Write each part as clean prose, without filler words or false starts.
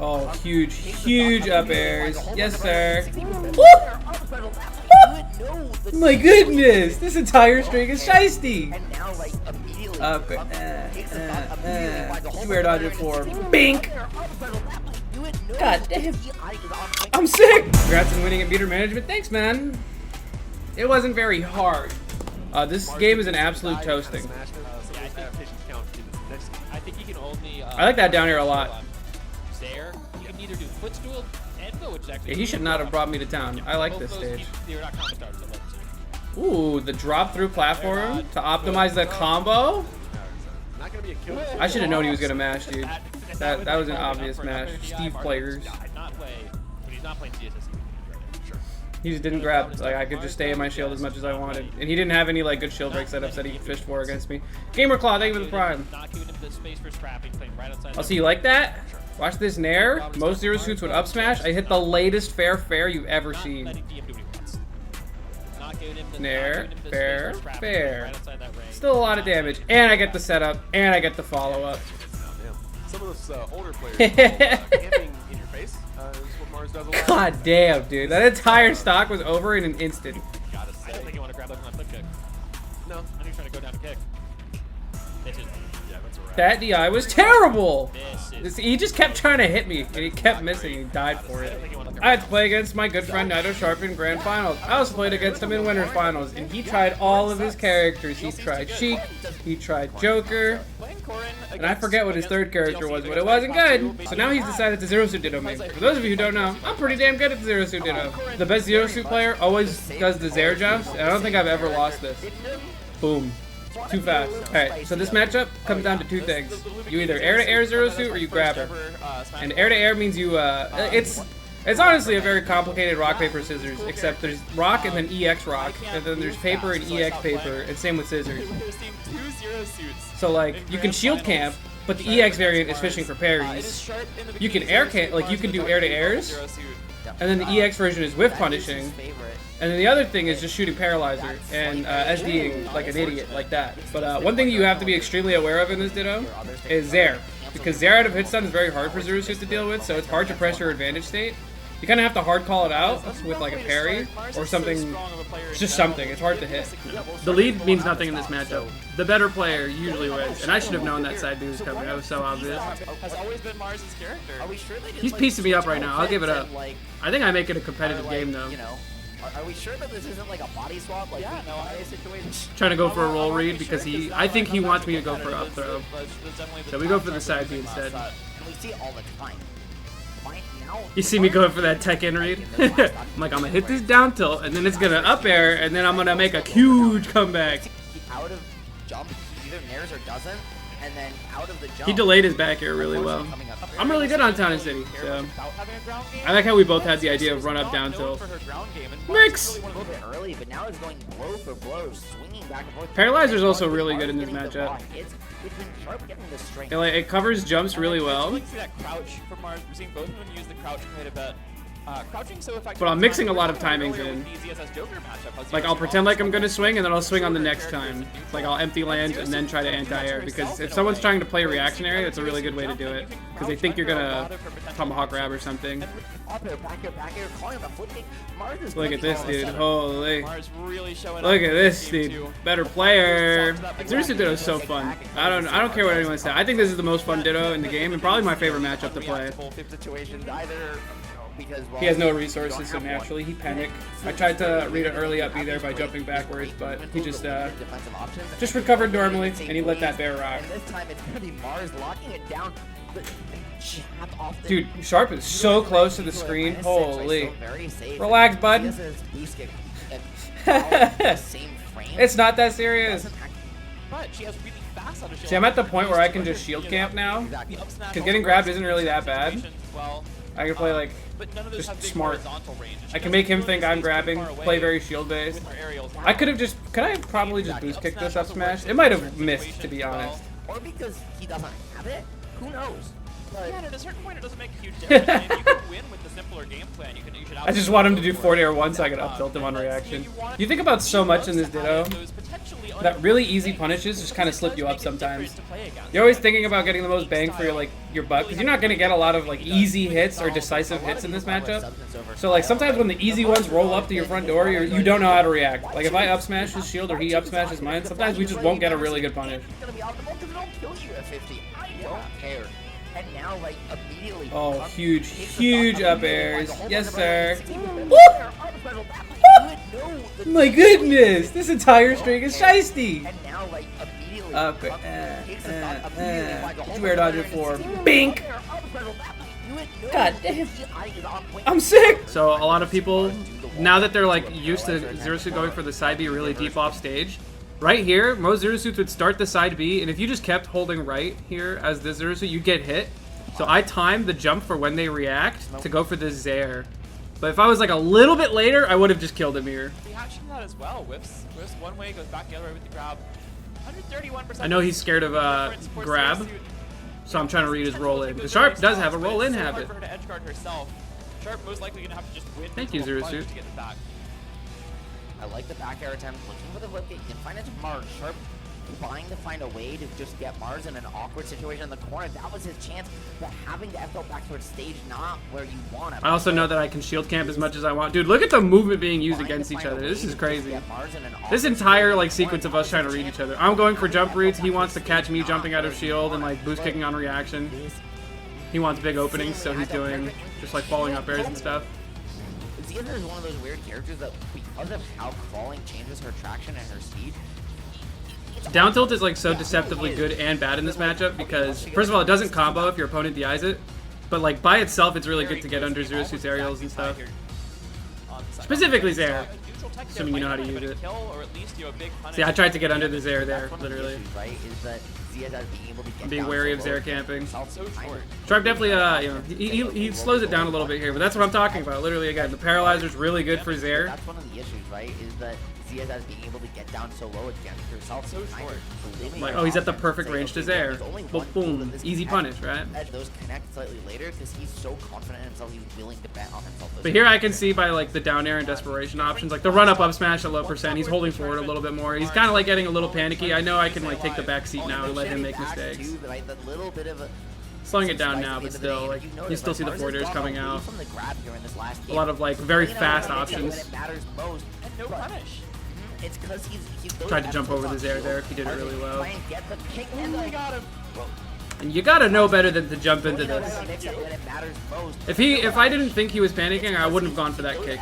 Oh, huge, huge up airs. Yes, sir. Woo! My goodness, this entire string is shiesty. Up, square dodge it for bink. God damn. I'm sick. Congrats on winning at meter management. Thanks, man. It wasn't very hard. This game is an absolute toasting. I think he can only. I like that down here a lot. There, you can either do footstool and go, which is actually. Yeah, he should not have brought me to town. I like this stage. They're not combo starters. Ooh, the drop through platform to optimize the combo. I should have known he was gonna mash, dude. That was an obvious mash. Steve players. He's not playing CSS. He just didn't grab. Like I could just stay in my shield as much as I wanted, and he didn't have any like good shield break setups that he fished for against me. Gamer Claw, thank you for the prime. I'll see you like that. Watch this nair. Most Zero Suits would up smash. I hit the latest fair you've ever seen. Nair, fair. Still a lot of damage, and I get the setup, and I get the follow up. Some of those older players camping in your face is what Mars does a lot. God damn, dude. That entire stock was over in an instant. I don't think you want to grab that on a flip kick. No, I think he's trying to go down to kick. That DI was terrible! He just kept trying to hit me, and he kept missing. He died for it. I had to play against my good friend NaitoSharp in Grand Finals. I also played against him in Winners Finals, and he tried all of his characters. He tried Sheik, he tried Joker, and I forget what his third character was, but it wasn't good. So now he's decided to Zero Suit Ditto me. For those of you who don't know, I'm pretty damn good at the Zero Suit Ditto. The best Zero Suit player always does the Zare joust, and I don't think I've ever lost this. Boom. Too fast. Alright, so this matchup comes down to two things. You either air-to-air Zero Suit or you grab her. And air-to-air means you, it's honestly a very complicated rock, paper, scissors, except there's rock and then EX rock, and then there's paper and EX paper, and same with scissors. So like, you can shield camp, but the EX variant is fishing for parries. You can air camp, like you can do air-to-airs, and then the EX version is whiff punishing. And then the other thing is just shooting Paralyzer and SDing like an idiot like that. But one thing you have to be extremely aware of in this Ditto is Zare. Because Zare out of hit stun is very hard for Zero Suit to deal with, so it's hard to press your advantage state. You kind of have to hard call it out with like a parry or something, just something. It's hard to hit. The lead means nothing in this matchup. The better player usually wins, and I should have known that side B was coming. That was so obvious. He's piecing me up right now. I'll give it up. I think I make it a competitive game though. Are we sure that this isn't like a body swap, like situation? Trying to go for a roll read because I think he wants me to go for up throw. So we go for the side B instead. And we see it all the time. You see me going for that tech in read? I'm like, I'm gonna hit this down tilt, and then it's gonna up air, and then I'm gonna make a huge comeback. Out of jump, either nairs or doesn't, and then out of the jump. He delayed his back air really well. I'm really good on Town and City, so I like how we both had the idea of run up down tilt. Mix! Early, but now it's going blow for blow, swinging back and forth. Paralyzer's also really good in this matchup. It covers jumps really well. But I'm mixing a lot of timings in. Like, I'll pretend like I'm gonna swing, and then I'll swing on the next time. Like, I'll empty land and then try to anti-air. Because if someone's trying to play reactionary, that's a really good way to do it. Because they think you're gonna tomahawk grab or something. Look at this, dude. Holy. Look at this, dude. Better player. Zero Suit Ditto is so fun. I don't care what anyone says. I think this is the most fun Ditto in the game, and probably my favorite matchup to play. He has no resources, so naturally he panicked. I tried to read an early up B there by jumping backwards, but he just recovered normally, and he let that bear rock. Dude, Sharp is so close to the screen. Holy. Relax, bud. It's not that serious. See, I'm at the point where I can just shield camp now, because getting grabbed isn't really that bad. I can play like just smart. I can make him think I'm grabbing, play very shield based. I could I probably just boost kick this up smash? It might have missed, to be honest. Or because he doesn't have it? Who knows? Yeah, at a certain point, it doesn't make a huge difference. I mean, you can win with the simpler game plan. You should I just want him to do forward air 1 so I can up tilt him on reaction. You think about so much in this Ditto that really easy punishes just kind of slip you up sometimes. You're always thinking about getting the most bang for your butt, because you're not going to get a lot of like easy hits or decisive hits in this matchup. So like sometimes when the easy ones roll up to your front door, you don't know how to react. Like if I up smash his shield or he up smashes mine, sometimes we just won't get a really good punish. Oh, huge up airs. Yes, sir. My goodness, this entire string is shiesty. Up, square dodge it for Bink. God damn. I'm sick. So a lot of people, now that they're like used to Zero Suit going for the side B really deep off stage, right here, most Zero Suits would start the side B, and if you just kept holding right here as the Zero Suit, you get hit. So I timed the jump for when they react to go for this Zair. But if I was like a little bit later, I would have just killed him here. He hatched that as well. Whiffs one way, goes back the other way with the grab. 131%. I know he's scared of grab, so I'm trying to read his roll in. Because Sharp does have a roll in habit. Sharp most likely gonna have to just win. Thank you, Zero Suit. I like the back air attempt, looking for the flip kick. You can find it to Mars. Sharp trying to find a way to just get Mars in an awkward situation in the corner. That was his chance, but having to F-go back towards stage, not where you want it. I also know that I can shield camp as much as I want. Dude, look at the movement being used against each other. This is crazy. This entire like sequence of us trying to read each other. I'm going for jump reads. He wants to catch me jumping out of shield and like boost kicking on reaction. He wants big openings, so he's doing just like falling up airs and stuff. Zia is one of those weird characters that, because of how crawling changes her traction and her speed, down tilt is like so deceptively good and bad in this matchup because, first of all, it doesn't combo if your opponent DIs it, but like by itself, it's really good to get under Zero Suit's aerials and stuff. Specifically Zair, assuming you know how to use it. See, I tried to get under the Zair there, literally. I'm being wary of Zair camping. Sharp definitely, you know, he slows it down a little bit here, but that's what I'm talking about. Literally, again, the paralyzer's really good for Zair. That's one of the issues, right? Is that Zia being able to get down so low against herself. So like, oh, he's at the perfect range to Zair. Boom, boom, easy punish, right? Those connect slightly later because he's so confident in himself, he's willing to bet on himself. But here I can see by like the down air and desperation options, like the run up smash at low percent, he's holding forward a little bit more. He's kind of like getting a little panicky. I know I can like take the back seat now and let him make mistakes. Slowing it down now, but still, like, you still see the forward airs coming out. A lot of like very fast options. Tried to jump over the Zair there if he did it really low. And you gotta know better than to jump into this. If I didn't think he was panicking, I wouldn't have gone for that kick.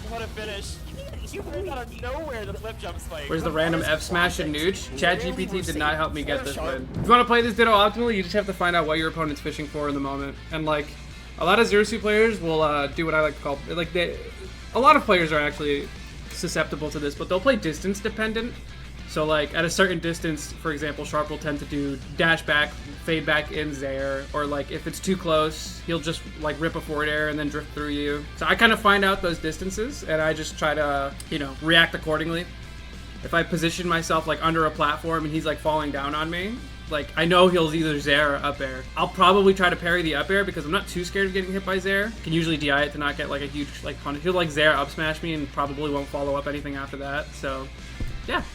What a finish. You ran out of nowhere the flip jump spike. Where's the random F smash and nooch? ChatGPT did not help me get this win. If you want to play this Ditto optimally, you just have to find out what your opponent's fishing for in the moment. And like, a lot of Zero Suit players will do what I like to call, like a lot of players are actually susceptible to this, but they'll play distance dependent. So like at a certain distance, for example, Sharp will tend to do dash back, fade back in Zair, or like if it's too close, he'll just like rip a forward air and then drift through you. So I kind of find out those distances and I just try to, you know, react accordingly. If I position myself like under a platform and he's like falling down on me, like I know he'll either Zair or up air. I'll probably try to parry the up air because I'm not too scared of getting hit by Zair. Can usually DI it to not get like a huge like punish. He'll like Zair up smash me and probably won't follow up anything after that. So yeah.